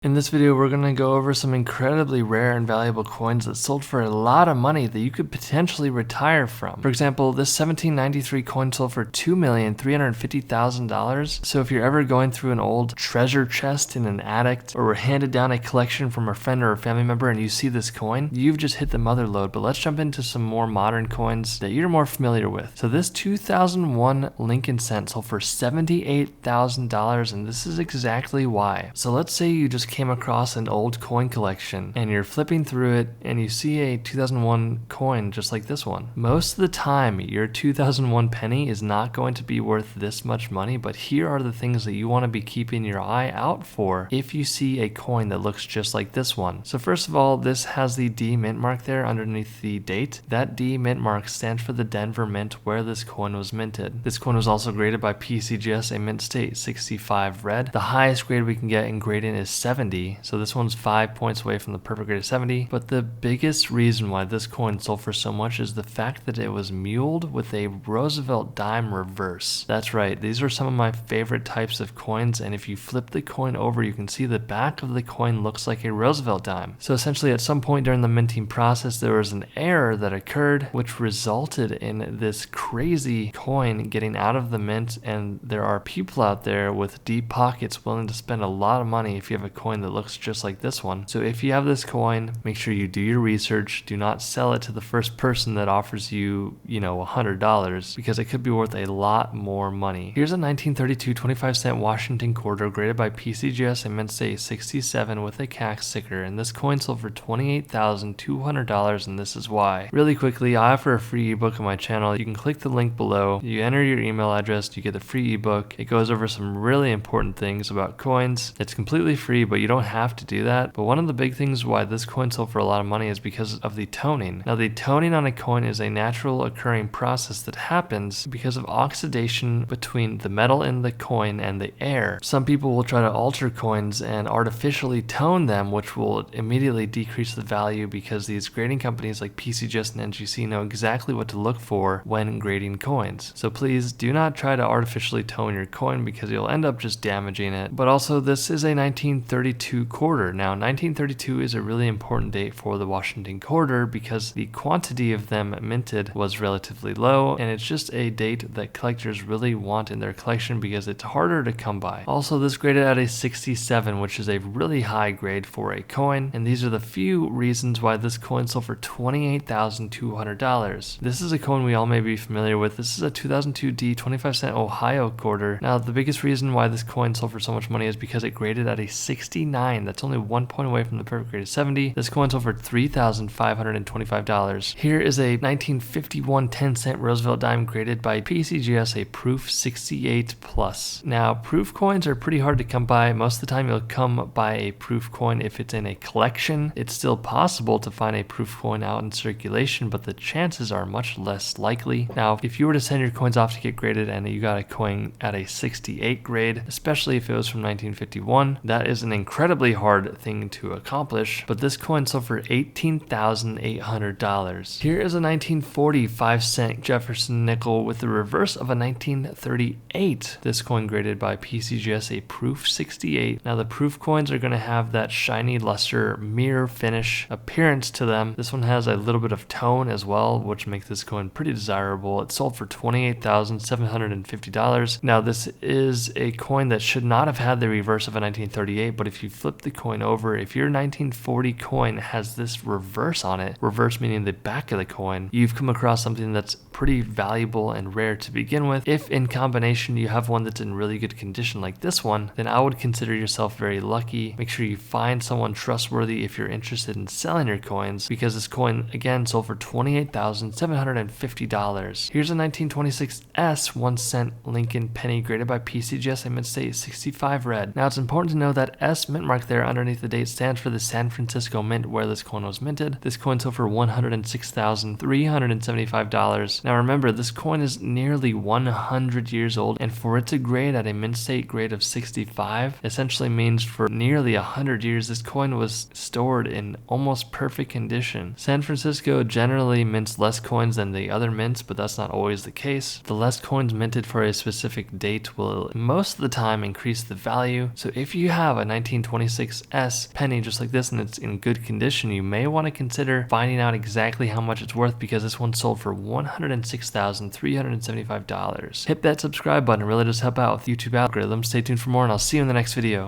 In this video, we're going to go over some incredibly rare and valuable coins that sold for a lot of money that you could potentially retire from. For example, this 1793 coin sold for $2,350,000. So if you're ever going through an old treasure chest in an attic or were handed down a collection from a friend or a family member and you see this coin, you've just hit the mother lode. But let's jump into some more modern coins that you're more familiar with. So this 2001 Lincoln cent sold for $78,000, and this is exactly why. So let's say you just came across an old coin collection and you're flipping through it and you see a 2001 coin just like this one. Most of the time your 2001 penny is not going to be worth this much money, but here are the things that you want to be keeping your eye out for if you see a coin that looks just like this one. So first of all, this has the D mint mark there underneath the date. That D mint mark stands for the Denver Mint where this coin was minted. This coin was also graded by PCGS, a mint state 65 red. The highest grade we can get in grading is 70, so this one's 5 points away from the perfect grade of 70. But the biggest reason why this coin sold for so much is the fact that it was muled with a Roosevelt dime reverse. That's right, these are some of my favorite types of coins, and if you flip the coin over, you can see the back of the coin looks like a Roosevelt dime. So essentially at some point during the minting process, there was an error that occurred which resulted in this crazy coin getting out of the mint, and there are people out there with deep pockets willing to spend a lot of money if you have a coin that looks just like this one. So if you have this coin, make sure you do your research. Do not sell it to the first person that offers you, $100, because it could be worth a lot more money. Here's a 1932 25-cent Washington quarter graded by PCGS, a mint state 67 with a CAC sticker, and this coin sold for $28,200, and this is why. Really quickly, I offer a free ebook on my channel. You can click the link below. You enter your email address, you get the free ebook. It goes over some really important things about coins. It's completely free, but you don't have to do that. But one of the big things why this coin sold for a lot of money is because of the toning. Now, the toning on a coin is a natural occurring process that happens because of oxidation between the metal in the coin and the air. Some people will try to alter coins and artificially tone them, which will immediately decrease the value because these grading companies like PCGS and NGC know exactly what to look for when grading coins. So please do not try to artificially tone your coin because you'll end up just damaging it. But also, this is a 1932 quarter. Now, 1932 is a really important date for the Washington quarter because the quantity of them minted was relatively low, and it's just a date that collectors really want in their collection because it's harder to come by. Also, this graded at a 67, which is a really high grade for a coin, and these are the few reasons why this coin sold for $28,200. This is a coin we all may be familiar with. This is a 2002 D 25-cent Ohio quarter. Now, the biggest reason why this coin sold for so much money is because it graded at a 69. That's only 1 point away from the perfect grade of 70. This coin sold for $3,525. Here is a 1951 10-cent Roosevelt dime graded by PCGS, a proof 68 plus. Now, proof coins are pretty hard to come by. Most of the time you'll come by a proof coin if it's in a collection. It's still possible to find a proof coin out in circulation, but the chances are much less likely. Now, if you were to send your coins off to get graded and you got a coin at a 68 grade, especially if it was from 1951, that is an incredibly hard thing to accomplish, but this coin sold for $18,800. Here is a 1940 5-cent Jefferson nickel with the reverse of a 1938. This coin graded by PCGS, a proof 68. Now, the proof coins are going to have that shiny luster mirror finish appearance to them. This one has a little bit of tone as well, which makes this coin pretty desirable. It sold for $28,750. Now, this is a coin that should not have had the reverse of a 1938, but if you flip the coin over, if your 1940 coin has this reverse on it, reverse meaning the back of the coin, you've come across something that's pretty valuable and rare to begin with. If in combination you have one that's in really good condition like this one, then I would consider yourself very lucky. Make sure you find someone trustworthy if you're interested in selling your coins, because this coin again sold for $28,750. Here's a 1926 S 1 cent Lincoln penny graded by PCGS, a mint state 65 red. Now, it's important to know that S mint mark there underneath the date stands for the San Francisco Mint where this coin was minted. This coin sold for $106,375. Now remember, this coin is nearly 100 years old, and for it to grade at a mint state grade of 65 essentially means for nearly 100 years this coin was stored in almost perfect condition. San Francisco generally mints less coins than the other mints, but that's not always the case. The less coins minted for a specific date will most of the time increase the value. So if you have a 1926S penny just like this, and it's in good condition, you may want to consider finding out exactly how much it's worth, because this one sold for $106,375. Hit that subscribe button, it really does help out with YouTube algorithm. Stay tuned for more, and I'll see you in the next video.